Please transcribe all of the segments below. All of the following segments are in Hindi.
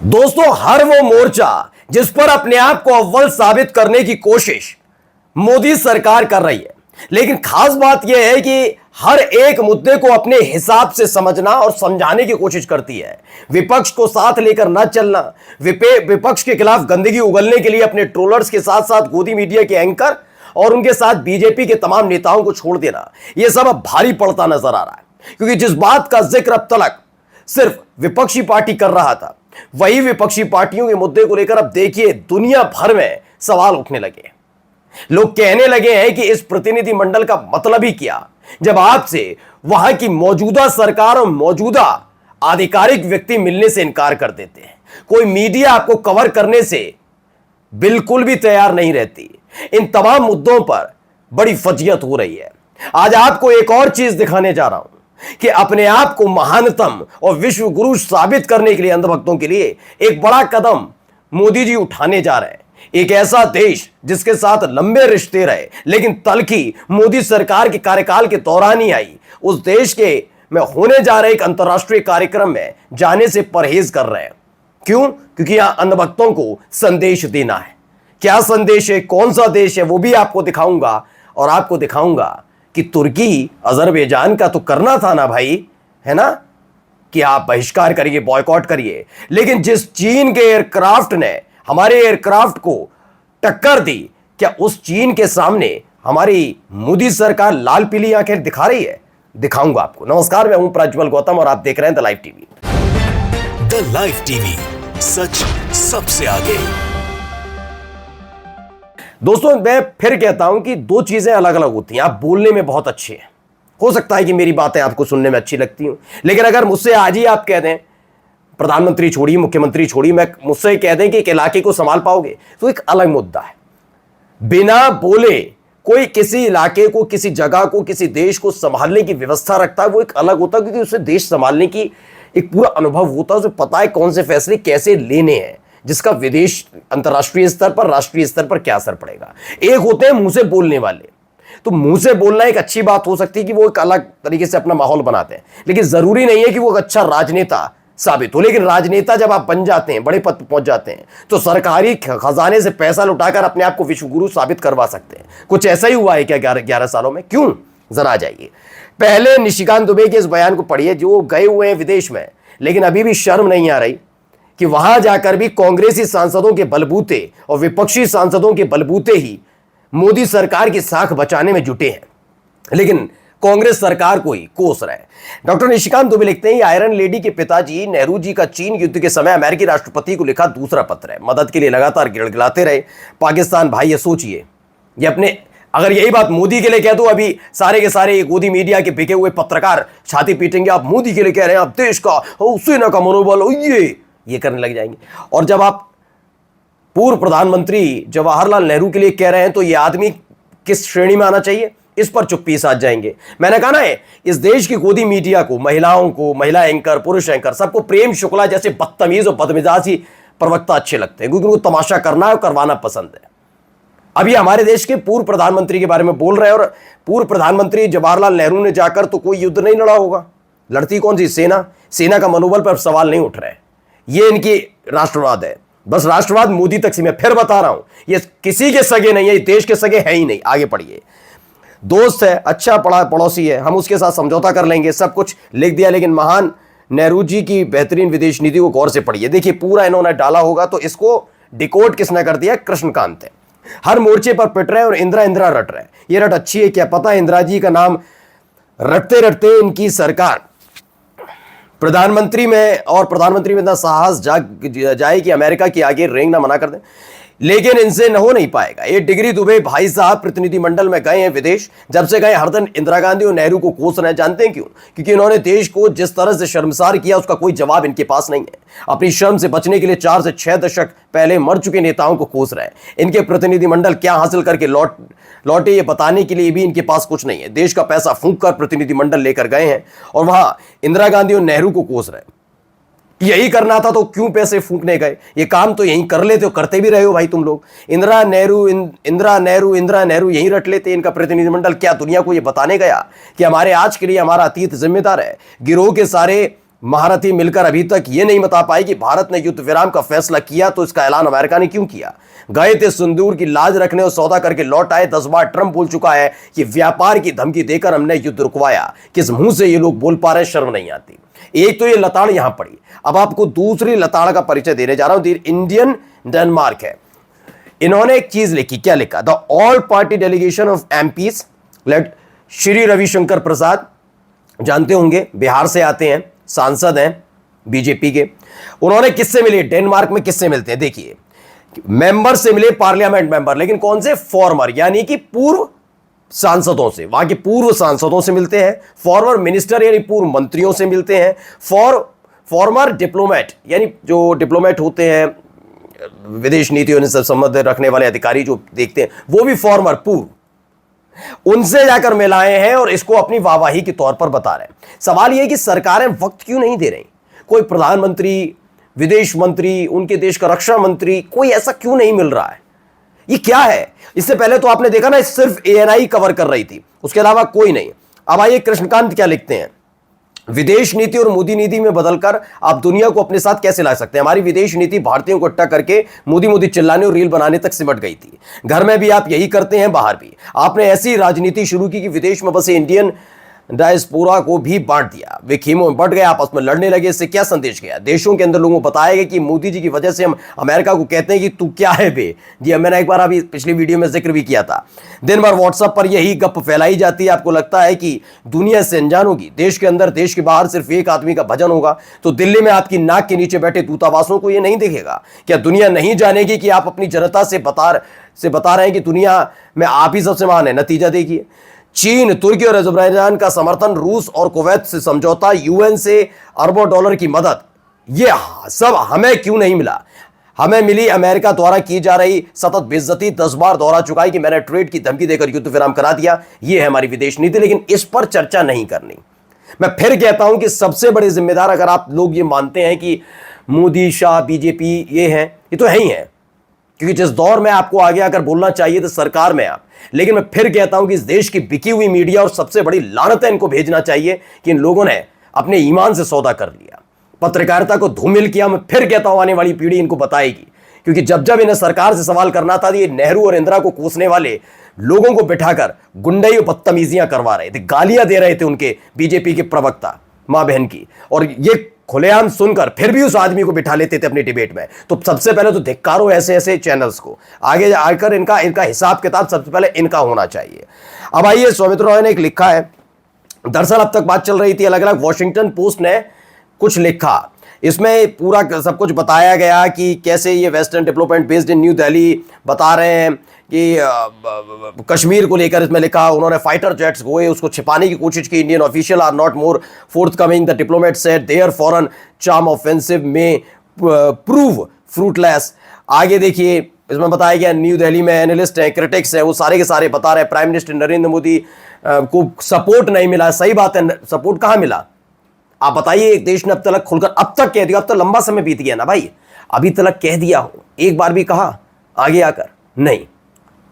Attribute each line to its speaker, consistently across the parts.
Speaker 1: दोस्तों, हर वो मोर्चा जिस पर अपने आप को अव्वल साबित करने की कोशिश मोदी सरकार कर रही है, लेकिन खास बात यह है कि हर एक मुद्दे को अपने हिसाब से समझना और समझाने की कोशिश करती है। विपक्ष को साथ लेकर न चलना, विपक्ष के खिलाफ गंदगी उगलने के लिए अपने ट्रोलर्स के साथ साथ गोदी मीडिया के एंकर और उनके साथ बीजेपी के तमाम नेताओं को छोड़ देना, यह सब अब भारी पड़ता नजर आ रहा है। क्योंकि जिस बात का जिक्र अब तक सिर्फ विपक्षी पार्टी कर रहा था, वही विपक्षी पार्टियों के मुद्दे को लेकर अब देखिए दुनिया भर में सवाल उठने लगे। लोग कहने लगे हैं कि इस प्रतिनिधि मंडल का मतलब ही क्या, जब आपसे वहां की मौजूदा सरकार और मौजूदा आधिकारिक व्यक्ति मिलने से इनकार कर देते हैं। कोई मीडिया आपको कवर करने से बिल्कुल भी तैयार नहीं रहती। इन तमाम मुद्दों पर बड़ी फजीयत हो रही है। आज आपको एक और चीज दिखाने जा रहा हूं कि अपने आप को महानतम और विश्व गुरु साबित करने के लिए अंधभक्तों के लिए एक बड़ा कदम मोदी जी उठाने जा रहे हैं। एक ऐसा देश जिसके साथ लंबे रिश्ते रहे, लेकिन तलखी मोदी सरकार के कार्यकाल के दौरान ही आई, उस देश के में होने जा रहे एक अंतर्राष्ट्रीय कार्यक्रम में जाने से परहेज कर रहे हैं। क्यों? क्योंकि यहां अंधभक्तों को संदेश देना है। क्या संदेश है, कौन सा देश है, वो भी आपको दिखाऊंगा। और आपको दिखाऊंगा कि तुर्की अजरबैजान का तो करना था ना भाई, है ना, कि आप बहिष्कार करिए, बॉयकॉट करिए, लेकिन जिस चीन के एयरक्राफ्ट ने हमारे एयरक्राफ्ट को टक्कर दी, क्या उस चीन के सामने हमारी मोदी सरकार लाल पीली आंखें दिखा रही है? दिखाऊंगा आपको। नमस्कार, मैं हूं प्रज्वल गौतम और आप देख रहे हैं the live TV.
Speaker 2: The live TV, सच सबसे आगे।
Speaker 1: दोस्तों, मैं फिर कहता हूं कि दो चीजें अलग अलग होती हैं। आप बोलने में बहुत अच्छे हैं, हो सकता है कि मेरी बातें आपको सुनने में अच्छी लगती हूं, लेकिन अगर मुझसे आज ही आप कह दें प्रधानमंत्री छोड़िए, मुख्यमंत्री छोड़िए, मैं मुझसे कह दें कि एक इलाके को संभाल पाओगे, तो एक अलग मुद्दा है। बिना बोले कोई किसी इलाके को, किसी जगह को, किसी देश को संभालने की व्यवस्था रखता है, वो एक अलग होता है, क्योंकि उसे देश संभालने की एक पूरा अनुभव होता है। उसे पता है कौन से फैसले कैसे लेने हैं, जिसका विदेश, अंतर्राष्ट्रीय स्तर पर, राष्ट्रीय स्तर पर क्या असर पड़ेगा। एक होते हैं मुंह से बोलने वाले, तो मुंह से बोलना एक अच्छी बात हो सकती है कि वो एक अलग तरीके से अपना माहौल बनाते हैं, लेकिन जरूरी नहीं है कि वो एक अच्छा राजनेता साबित हो। लेकिन राजनेता जब आप बन जाते हैं, बड़े पद पर पहुंच जाते हैं, तो सरकारी खजाने से पैसा लुटाकर अपने आप को विश्वगुरु साबित करवा सकते हैं। कुछ ऐसा ही हुआ है क्या 11 सालों में? क्यों, जरा आ जाइए। पहले निशिकांत दुबे के इस बयान को पढ़िए, जो गए हुए हैं विदेश में, लेकिन अभी भी शर्म नहीं आ रही कि वहां जाकर भी कांग्रेसी सांसदों के बलबूते और विपक्षी सांसदों के बलबूते ही मोदी सरकार की साख बचाने में जुटे हैं, लेकिन कांग्रेस सरकार को ही कोस रहे हैं। डॉक्टर निशिकांत दुबे लिखते हैं, आयरन लेडी के पिताजी नेहरू जी का चीन युद्ध के समय अमेरिकी राष्ट्रपति को लिखा दूसरा पत्र है। मदद के लिए लगातार गिड़गिड़ाते रहे। पाकिस्तान भाई, ये सोचिए, ये अपने, अगर यही बात मोदी के लिए कह दो, अभी सारे के सारे गोदी मीडिया के बिके हुए पत्रकार छाती पीटेंगे, आप मोदी के लिए कह रहे हैं, आप देश का, सेना का मनोबल, ये करने लग जाएंगे। और जब आप पूर्व प्रधानमंत्री जवाहरलाल नेहरू के लिए कह रहे हैं, तो यह आदमी किस श्रेणी में आना चाहिए, इस पर चुप्पी साध जाएंगे। मैंने कहा ना, इस देश की गोदी मीडिया को, महिलाओं को, महिला एंकर, पुरुष एंकर, सबको प्रेम शुक्ला जैसे बदतमीज और बदमिजाजी प्रवक्ता अच्छे लगते हैं, क्योंकि उनको तमाशा करना और करवाना पसंद है। अभी हमारे देश के पूर्व प्रधानमंत्री के बारे में बोल रहे हैं, और पूर्व प्रधानमंत्री जवाहरलाल नेहरू ने जाकर तो कोई युद्ध नहीं लड़ा होगा। लड़ती कौन सी? सेना। सेना का मनोबल पर सवाल नहीं उठ रहे हैं। ये इनकी राष्ट्रवाद है, बस राष्ट्रवाद मोदी तक सीमित। फिर बता रहा हूं, ये किसी के सगे नहीं है, देश के सगे है ही नहीं। आगे पढ़िए। दोस्त है, अच्छा पढ़ा पड़ोसी है, हम उसके साथ समझौता कर लेंगे, सब कुछ लिख दिया। लेकिन महान नेहरू जी की बेहतरीन विदेश नीति को गौर से पढ़िए। देखिए, पूरा इन्होंने डाला होगा, तो इसको डिकोड किसने कर दिया? कृष्णकांत है। हर मोर्चे पर पिट रहे हैं और इंदिरा इंदिरा रट रहे हैं। ये रट अच्छी है क्या? पता है, इंदिरा जी का नाम रटते रटते इनकी सरकार प्रधानमंत्री में इतना साहस जाए कि अमेरिका की आगे रेंग ना मना कर दें, लेकिन इनसे न हो नहीं पाएगा। ये डिग्री दुबे भाई साहब प्रतिनिधि मंडल में गए हैं विदेश, जब से गए हर दिन इंदिरा गांधी और नेहरू को कोस रहे हैं। जानते हैं क्यों? क्योंकि इन्होंने देश को जिस तरह से शर्मसार किया, उसका कोई जवाब इनके पास नहीं है। अपनी शर्म से बचने के लिए 4 से 6 दशक पहले मर चुके नेताओं को कोस रहे हैं। इनके प्रतिनिधि मंडल क्या हासिल करके लौटे, ये बताने के लिए भी इनके पास कुछ नहीं है। देश का पैसा फूंक कर प्रतिनिधि मंडल लेकर गए हैं और वहां इंदिरा गांधी और नेहरू को कोस रहे हैं। यही करना था तो क्यों पैसे फूंकने गए? ये काम तो यहीं कर लेते हो, करते भी रहे हो भाई तुम लोग। इंदिरा नेहरू यहीं रट लेते। इनका प्रतिनिधिमंडल क्या दुनिया को ये बताने गया कि हमारे आज के लिए हमारा अतीत जिम्मेदार है? गिरोह के सारे महारथी मिलकर अभी तक यह नहीं बता पाए कि भारत ने युद्ध विराम का फैसला किया तो इसका ऐलान अमेरिका ने क्यों किया। गए थे सिंदूर की लाज रखने और सौदा करके लौट आए। 10 बार ट्रंप बोल चुका है कि व्यापार की धमकी देकर हमने युद्ध रुकवाया। किस मुंह से ये लोग बोल पा रहे हैं, शर्म नहीं आती। एक तो ये लताड़ यहां पड़ी, अब आपको दूसरी लताड़ का परिचय देने जा रहा हूं। इंडियन डेनमार्क है। इन्होंने एक चीज लिखी, क्या लिखा? The all party delegation of MPs led Shri Ravishankar Prasad, जानते होंगे बिहार से आते हैं, सांसद हैं बीजेपी के। उन्होंने किससे मिले? डेनमार्क में किससे मिलते हैं? देखिए, मेंबर से मिले, पार्लियामेंट मेंबर, लेकिन कौन से? फॉर्मर, यानी कि पूर्व सांसदों से, वहां के पूर्व सांसदों से मिलते हैं। फॉर्मर मिनिस्टर यानी पूर्व मंत्रियों से मिलते हैं। फॉर्मर डिप्लोमेट, यानी जो डिप्लोमेट होते हैं, विदेश नीतियों से संबंध रखने वाले अधिकारी जो देखते हैं, वो भी फॉर्मर, पूर्व, उनसे जाकर मिलाए हैं और इसको अपनी वाहवाही के तौर पर बता रहे हैं। सवाल यह है कि सरकारें वक्त क्यों नहीं दे रही? कोई प्रधानमंत्री, विदेश मंत्री, उनके देश का रक्षा मंत्री, कोई ऐसा क्यों नहीं मिल रहा है? ये क्या है? इससे पहले तो आपने देखा ना, सिर्फ एएनआई कवर कर रही थी, उसके अलावा कोई नहीं। अब आइए कृष्णकांत क्या लिखते हैं। विदेश नीति और मोदी नीति में बदलकर आप दुनिया को अपने साथ कैसे ला सकते हैं? हमारी विदेश नीति भारतीयों को इकट्ठा करके मोदी मोदी चिल्लाने और रील बनाने तक सिमट गई थी। घर में भी आप यही करते हैं, बाहर भी। आपने ऐसी राजनीति शुरू की कि विदेश में बसे इंडियन डायस्पोरा को भी बांट दिया। वे खेमों में बढ़ गए, आपस में लड़ने लगे। इससे क्या संदेश गया? देशों के अंदर लोगों को बताया गया कि मोदी जी की वजह से हम अमेरिका को कहते हैं कि तू क्या है बे। जी, मैंने एक बार अभी पिछली वीडियो में जिक्र भी किया था। दिन भर व्हाट्सएप पर यही गप फैलाई जाती है। आपको लगता है कि दुनिया से अनजान होगी, देश के अंदर देश के बाहर सिर्फ एक आदमी का भजन होगा, तो दिल्ली में आपकी नाक के नीचे बैठे दूतावासों को यह नहीं दिखेगा? क्या दुनिया नहीं जानेगी कि आप अपनी जनता से बता रहे हैं कि दुनिया में आप ही सबसे महान है? नतीजा देखिए, चीन, तुर्की और अजरबैजान का समर्थन, रूस और कुवैत से समझौता, यूएन से अरबों डॉलर की मदद, ये सब हमें क्यों नहीं मिला? हमें मिली अमेरिका द्वारा की जा रही सतत बेइज्जती। 10 बार दोहरा चुका है कि मैंने ट्रेड की धमकी देकर युद्ध विराम करा दिया। ये है हमारी विदेश नीति, लेकिन इस पर चर्चा नहीं करनी। मैं फिर कहता हूं कि सबसे बड़े जिम्मेदार, अगर आप लोग ये मानते हैं कि मोदी, शाह, बीजेपी ये हैं, ये तो है ही है, क्योंकि जिस दौर में आपको आगे आकर बोलना चाहिए तो सरकार में आप। लेकिन मैं फिर कहता हूं कि इस देश की बिकी हुई मीडिया, और सबसे बड़ी लानत है, इनको भेजना चाहिए कि इन लोगों ने अपने ईमान से सौदा कर लिया, पत्रकारिता को धूमिल किया। मैं फिर कहता हूं आने वाली पीढ़ी इनको बताएगी, क्योंकि जब जब इन्हें सरकार से सवाल करना था, ये नेहरू और इंदिरा को कोसने वाले लोगों को बिठाकर गुंडई और बदतमीजियां करवा रहे थे, गालियां दे रहे थे उनके बीजेपी के प्रवक्ता मां बहन की, और ये खुलेआम सुनकर फिर भी उस आदमी को बिठा लेते थे अपनी डिबेट में। तो सबसे पहले तो धिक्कारो ऐसे ऐसे चैनल्स को, आगे आकर इनका हिसाब किताब सबसे पहले इनका होना चाहिए। अब आइए, सौमित्र रॉय ने एक लिखा है, दरअसल अब तक बात चल रही थी अलग अलग, वॉशिंगटन पोस्ट ने कुछ लिखा, इसमें पूरा सब कुछ बताया गया कि कैसे ये western development based in new Delhi बता रहे हैं कि कश्मीर को लेकर इसमें लिखा, उन्होंने फाइटर जेट्स गोए, उसको छिपाने की कोशिश की। Indian official are not more forthcoming, the diplomat said their foreign charm offensive में प्रूव फ्रूटलेस। आगे देखिए, इसमें बताया गया न्यू दिल्ली में एनालिस्ट हैं, क्रिटिक्स हैं, वो सारे के सारे बता रहे हैं प्राइम मिनिस्टर नरेंद्र मोदी को सपोर्ट नहीं मिला। सही बात है, सपोर्ट कहाँ मिला? आप बताइए, एक देश ने अब तक खुलकर अब तक कह दिया, अब तो लंबा समय बीत गया ना भाई, अभी तक कह दिया हो, एक बार भी कहा आगे आकर? नहीं।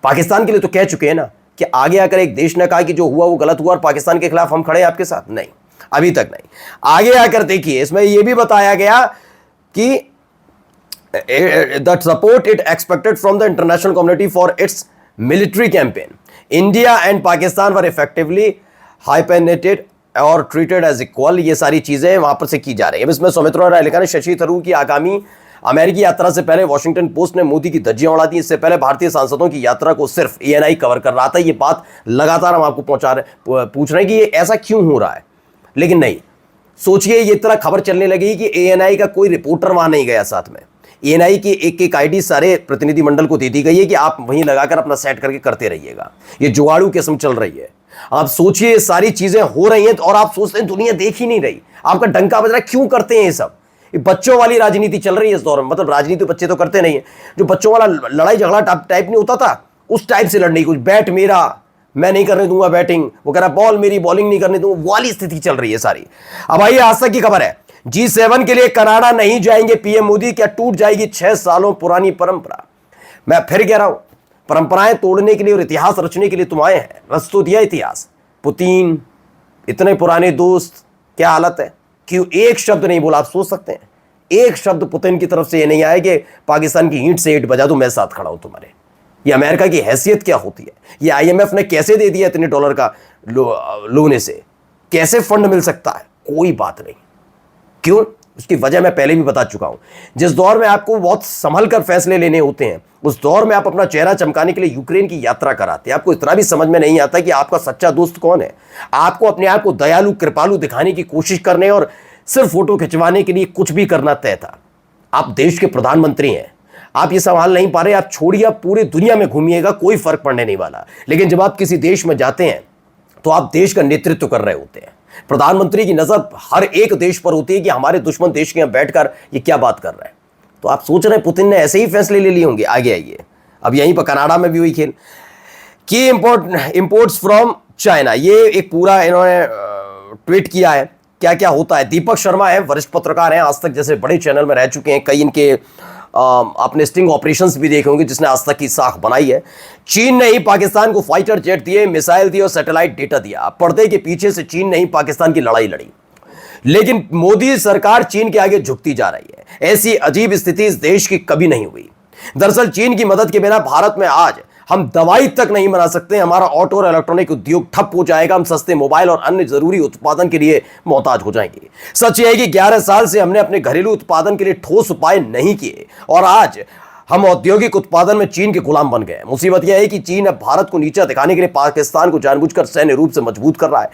Speaker 1: पाकिस्तान के लिए तो कह चुके हैं ना कि आगे आकर एक देश ने कहा कि जो हुआ वो गलत हुआ और पाकिस्तान के खिलाफ हम खड़े हैं आपके साथ? नहीं, अभी तक नहीं। आगे आकर देखिए, इसमें यह भी बताया गया कि the support it expected from the international community for its military campaign, India and Pakistan were effectively hyphenated और ट्रीटेड एज इक्वल। ये सारी चीजें वहां पर से की जा रही है। इसमें सौमित्र राय लिखा है, शशि थरूर की आगामी अमेरिकी यात्रा से पहले वॉशिंगटन पोस्ट ने मोदी की धज्जियां उड़ा दी। इससे पहले भारतीय सांसदों की यात्रा को सिर्फ एएनआई कवर कर रहा था। ये बात लगातार हम आपको पूछ रहे हैं कि ये ऐसा क्यों हो रहा है, लेकिन नहीं। सोचिए, ये तरह खबर चलने लगी कि एएनआई का कोई रिपोर्टर वहां नहीं गया साथ में। एएनआई की एक एक आईडी सारे प्रतिनिधिमंडल को दे दी गई है कि आप वहीं लगाकर अपना सेट करके करते रहिएगा। ये जुगाड़ू किस्म चल रही है। आप सोचिए, सारी चीजें हो रही हैं और आप सोचते हैं दुनिया देख ही नहीं रही, आपका डंका बज रहा है। क्यों करते हैं ये सब? ये बच्चों वाली राजनीति चल रही है इस दौर में। मतलब राजनीति बच्चे तो करते नहीं है, जो बच्चों वाला लड़ाई झगड़ा टाइप नहीं होता था, उस टाइप से लड़ने की, कुछ बैट मेरा, मैं नहीं करने दूंगा बैटिंग, वो कह रहा बॉल मेरी, बॉलिंग नहीं करने दूंगा, वाली स्थिति चल रही है सारी। अब आइए, आज तक की खबर है, G7 के लिए कनाडा नहीं जाएंगे पीएम मोदी, क्या टूट जाएगी 6 सालों पुरानी परंपरा? मैं फिर कह रहा हूं, परंपराएं तोड़ने के लिए और इतिहास रचने के लिए तुम आए हैं, रच तो दिया इतिहास। पुतिन, इतने पुराने दोस्त, क्या हालत है? क्यों एक शब्द नहीं बोला? आप सोच सकते हैं, एक शब्द पुतिन की तरफ से ये नहीं आया कि पाकिस्तान की ईंट से ईंट बजा दूं, मैं साथ खड़ा हूं तुम्हारे। ये अमेरिका की हैसियत क्या होती है? ये आईएमएफ ने कैसे दे दिया इतने डॉलर का लोने से? कैसे फंड मिल सकता है? कोई बात नहीं। क्यों? उसकी वजह मैं पहले भी बता चुका हूं। जिस दौर में आपको बहुत संभल कर फैसले लेने होते हैं, उस दौर में आप अपना चेहरा चमकाने के लिए यूक्रेन की यात्रा कराते हैं। आपको इतना भी समझ में नहीं आता कि आपका सच्चा दोस्त कौन है। आपको अपने आप को दयालु कृपालु दिखाने की कोशिश करने और सिर्फ फोटो खिंचवाने के लिए कुछ भी करना तय था। आप देश के प्रधानमंत्री हैं, आप ये संभाल नहीं पा रहे, आप छोड़िए, आप पूरी दुनिया में घूमिएगा, कोई फर्क पड़ने नहीं वाला। लेकिन जब आप किसी देश में जाते हैं तो आप देश का नेतृत्व कर रहे होते हैं। प्रधानमंत्री की नजर हर एक देश पर होती है कि हमारे दुश्मन देश के यहां बैठकर ये क्या बात कर रहे हैं। तो आप सोच रहे हैं पुतिन ने ऐसे ही फैसले ले लिए होंगे? आगे आइए, अब यहीं पर कनाडा में भी हुई खेल। की इंपोर्ट्स फ्रॉम चाइना, ये एक पूरा इन्होंने ट्वीट किया है। क्या क्या होता है? दीपक शर्मा है, वरिष्ठ पत्रकार हैं, आज तक जैसे बड़े चैनल में रह चुके हैं, कई इनके अपने स्टिंग ऑपरेशंस भी देखे होंगे जिसने आज तक की साख बनाई है। चीन ने ही पाकिस्तान को फाइटर जेट दिए, मिसाइल दिए और सैटेलाइट डेटा दिया। पर्दे के पीछे से चीन ने ही पाकिस्तान की लड़ाई लड़ी, लेकिन मोदी सरकार चीन के आगे झुकती जा रही है। ऐसी अजीब स्थिति इस देश की कभी नहीं हुई। दरअसल चीन की मदद के बिना भारत में आज हम दवाई तक नहीं बना सकते। हमारा ऑटो और इलेक्ट्रॉनिक उद्योग ठप हो जाएगा। हम सस्ते मोबाइल और अन्य जरूरी उत्पादन के लिए मोहताज हो जाएंगे। सच यह है कि 11 साल से हमने अपने घरेलू उत्पादन के लिए ठोस उपाय नहीं किए और आज हम औद्योगिक उत्पादन में चीन के गुलाम बन गए। मुसीबत यह है कि चीन अब भारत को नीचा दिखाने के लिए पाकिस्तान को जानबूझकर सैन्य रूप से मजबूत कर रहा है।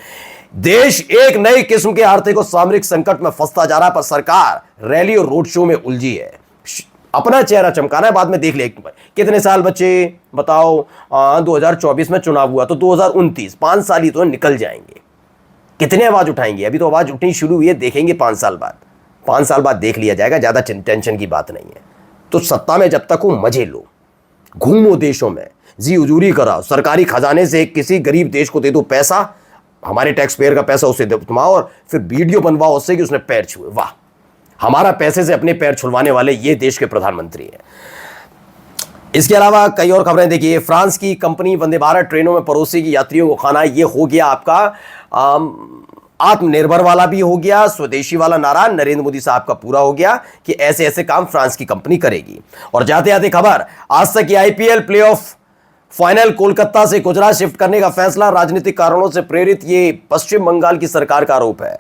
Speaker 1: देश एक नई किस्म के आर्थिक और सामरिक संकट में फंसता जा रहा है, पर सरकार रैली और रोड शो में उलझी है। अपना चेहरा चमकाना है, बाद में देख ले। कितने साल बचे बताओ? 2024 में चुनाव हुआ तो 2029, 5 साल ही तो निकल जाएंगे। कितने आवाज उठाएंगे? अभी तो आवाज उठनी शुरू हुई है, देखेंगे 5 साल बाद। 5 साल बाद देख लिया जाएगा, ज्यादा टेंशन की बात नहीं है। तो सत्ता में जब तक हो मजे लो, घूमो देशों में, जी हुजूरी कराओ, सरकारी खजाने से किसी गरीब देश को दे दो पैसा, हमारे टैक्स पेयर का पैसा उसे थमाओ और फिर वीडियो बनवाओ उससे कि उसने पैर छुए। वाह, हमारा पैसे से अपने पैर छुलवाने वाले ये देश के प्रधानमंत्री हैं। इसके अलावा कई और खबरें देखिए। फ्रांस की कंपनी वंदे भारत ट्रेनों में परोसेगी यात्रियों को खाना। ये हो गया आपका आत्मनिर्भर वाला भी हो गया, स्वदेशी वाला नारा नरेंद्र मोदी साहब का पूरा हो गया कि ऐसे ऐसे काम फ्रांस की कंपनी करेगी। और जाते जाते खबर, आज तक की आईपीएल प्लेऑफ फाइनल कोलकाता से गुजरात शिफ्ट करने का फैसला राजनीतिक कारणों से प्रेरित, ये पश्चिम बंगाल की सरकार का आरोप है।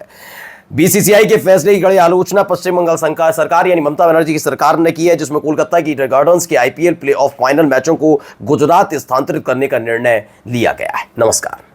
Speaker 1: बीसीसीआई के फैसले की कड़ी आलोचना पश्चिम बंगाल सरकार यानी ममता बनर्जी की सरकार ने की है, जिसमें कोलकाता की ईडन गार्डन्स के आईपीएल प्ले ऑफ फाइनल मैचों को गुजरात स्थानांतरित करने का निर्णय लिया गया है। नमस्कार।